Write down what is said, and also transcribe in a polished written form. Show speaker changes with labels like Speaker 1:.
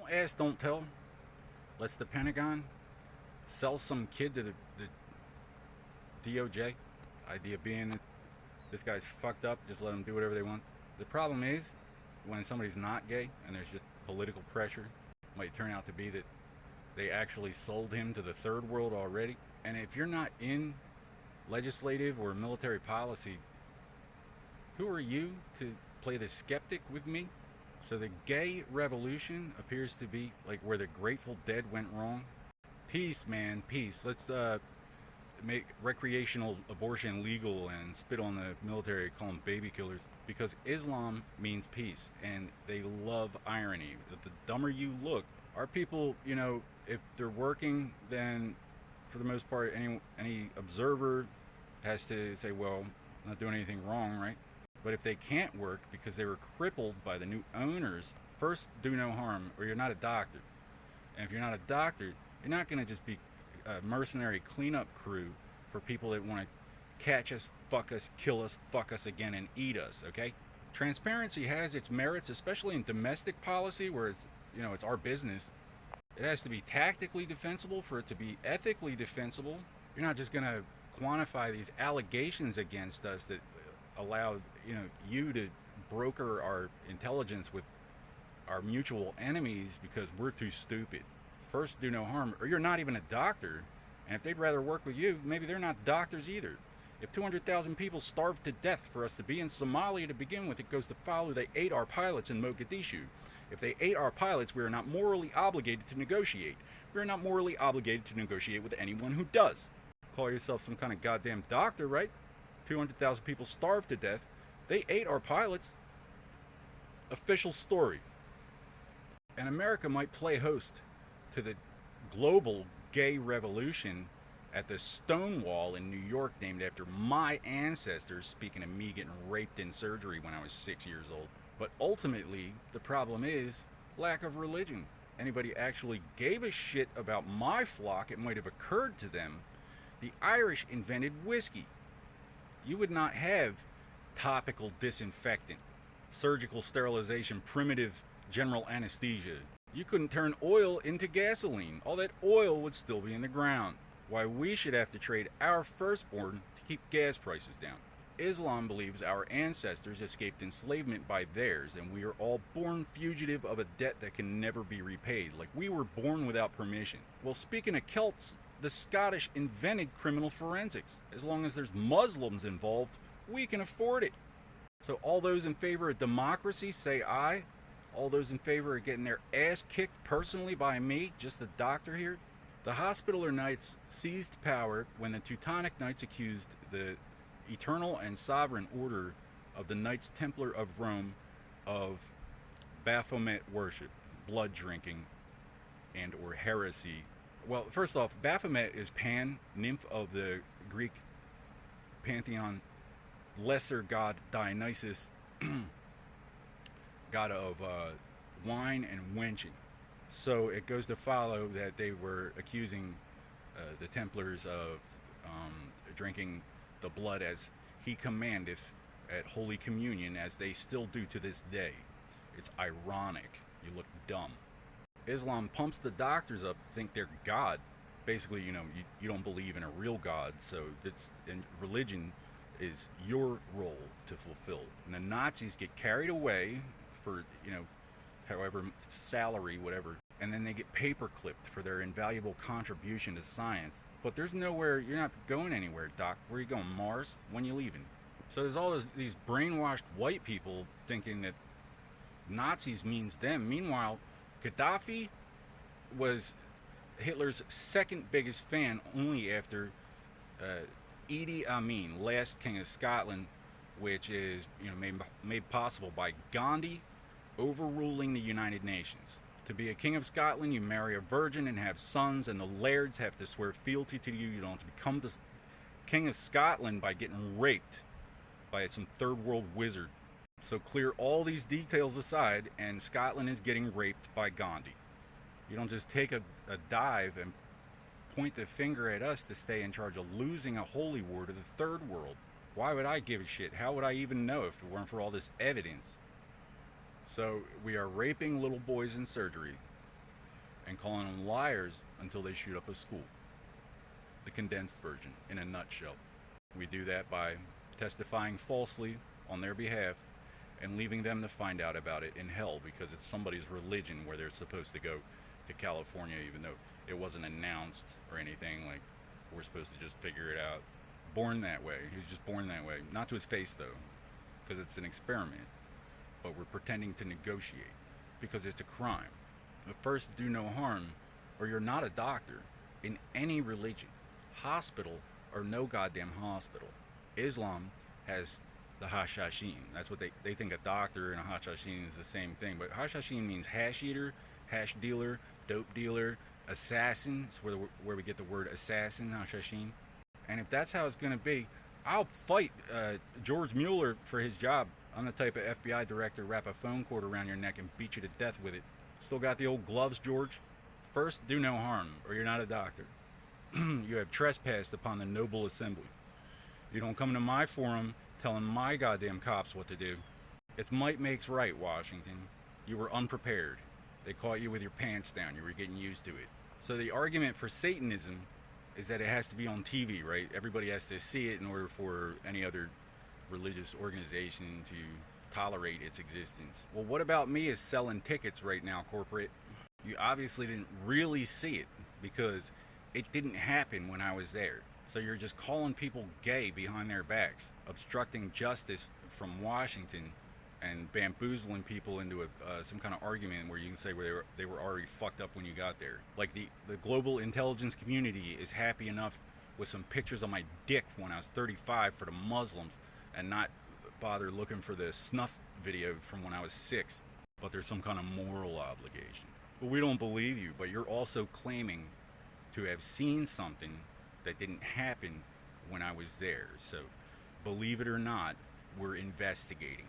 Speaker 1: Don't ask, don't tell. Lets the Pentagon sell some kid to the DOJ. Idea being that this guy's fucked up, just let them do whatever they want. The problem is, when somebody's not gay and there's just political pressure, it might turn out to be that they actually sold him to the third world already. And if you're not in legislative or military policy, who are you to play the skeptic with me? So the gay revolution appears to be like where the Grateful Dead went wrong. Peace, man, peace. Let's make recreational abortion legal and spit on the military, call them baby killers, because Islam means peace, and they love irony. The dumber you look, our people, if they're working, then for the most part, any observer has to say, well, I'm not doing anything wrong, right? But if they can't work because they were crippled by the new owners, first, do no harm, or you're not a doctor. And if you're not a doctor, you're not going to just be a mercenary cleanup crew for people that want to catch us, kill us, fuck us again, and eat us, okay? Transparency has its merits, especially in domestic policy where it's our business. It has to be tactically defensible for it to be ethically defensible. You're not just going to quantify these allegations against us that allow you to broker our intelligence with our mutual enemies because we're too stupid. First, do no harm, or you're not even a doctor. And if they'd rather work with you, maybe they're not doctors either. If 200,000 people starved to death for us to be in Somalia to begin with, it goes to follow they ate our pilots in Mogadishu. If they ate our pilots, we are not morally obligated to negotiate. We are not morally obligated to negotiate with anyone who does. Call yourself some kind of goddamn doctor, right? 200,000 people starved to death. They ate our pilots. Official story. And America might play host to the global gay revolution at the Stonewall in New York, named after my ancestors, speaking of me getting raped in surgery when I was 6 years old. But ultimately, the problem is lack of religion. Anybody actually gave a shit about my flock, it might have occurred to them. The Irish invented whiskey. You would not have topical disinfectant, surgical sterilization, primitive general anesthesia. You couldn't turn oil into gasoline. All that oil would still be in the ground. Why we should have to trade our firstborn to keep gas prices down. Islam believes our ancestors escaped enslavement by theirs, and we are all born fugitive of a debt that can never be repaid, like we were born without permission. Well, speaking of Celts, the Scottish invented criminal forensics. As long as there's Muslims involved, we can afford it. So all those in favor of democracy say aye. All those in favor of getting their ass kicked personally by me, just the doctor here. The Hospitaller Knights seized power when the Teutonic Knights accused the Eternal and Sovereign Order of the Knights Templar of Rome of Baphomet worship, blood drinking, and or heresy. Well, first off, Baphomet is Pan, nymph of the Greek pantheon, lesser god Dionysus, god of wine and wenching. So it goes to follow that they were accusing the Templars of drinking the blood as he commandeth at Holy Communion, as they still do to this day. It's ironic. You look dumb. Islam pumps the doctors up to think they're God. Basically, you don't believe in a real God, so and religion is your role to fulfill. And the Nazis get carried away for, however, salary, whatever, and then they get paper clipped for their invaluable contribution to science. But there's nowhere, you're not going anywhere, Doc. Where are you going, Mars? When you leaving? So there's all these brainwashed white people thinking that Nazis means them. Meanwhile, Gaddafi was Hitler's second biggest fan, only after Idi Amin, last king of Scotland, which is made possible by Gandhi overruling the United Nations. To be a king of Scotland, you marry a virgin and have sons, and the lairds have to swear fealty to you. You don't have to become the king of Scotland by getting raped by some third world wizard. So clear all these details aside, and Scotland is getting raped by Gandhi. You don't just take a dive and point the finger at us to stay in charge of losing a holy war to the third world. Why would I give a shit? How would I even know if it weren't for all this evidence? So we are raping little boys in surgery. and calling them liars until they shoot up a school. The condensed version, in a nutshell. We do that by testifying falsely on their behalf and leaving them to find out about it in hell because it's somebody's religion where they're supposed to go to California, even though it wasn't announced or anything. Like, we're supposed to just figure it out. Born that way. He was just born that way. Not to his face, though, because it's an experiment. But we're pretending to negotiate because it's a crime. But first, do no harm, or you're not a doctor in any religion, hospital or no goddamn hospital. Islam has the hashashin. That's what they think a doctor and a hashashin is the same thing. But hashashin means hash eater, hash dealer, dope dealer, assassin. It's where we get the word assassin, hashashin. And if that's how it's going to be, I'll fight George Mueller for his job. I'm the type of FBI director wrap a phone cord around your neck and beat you to death with it. Still got the old gloves, George? First, do no harm, or you're not a doctor. You have trespassed upon the noble assembly. You don't come to my forum telling my goddamn cops what to do. It's might makes right, Washington. You were unprepared. They caught you with your pants down. You were getting used to it. So the argument for Satanism is that it has to be on TV, right? Everybody has to see it in order for any other religious organization to tolerate its existence. Well, what about me as selling tickets right now, corporate? You obviously didn't really see it because it didn't happen when I was there. So you're just calling people gay behind their backs, obstructing justice from Washington, and bamboozling people into some kind of argument where you can say where they were already fucked up when you got there. Like the global intelligence community is happy enough with some pictures of my dick when I was 35 for the Muslims and not bother looking for the snuff video from when I was 6. But there's some kind of moral obligation. But we don't believe you, but you're also claiming to have seen something that didn't happen when I was there. So believe it or not, we're investigating.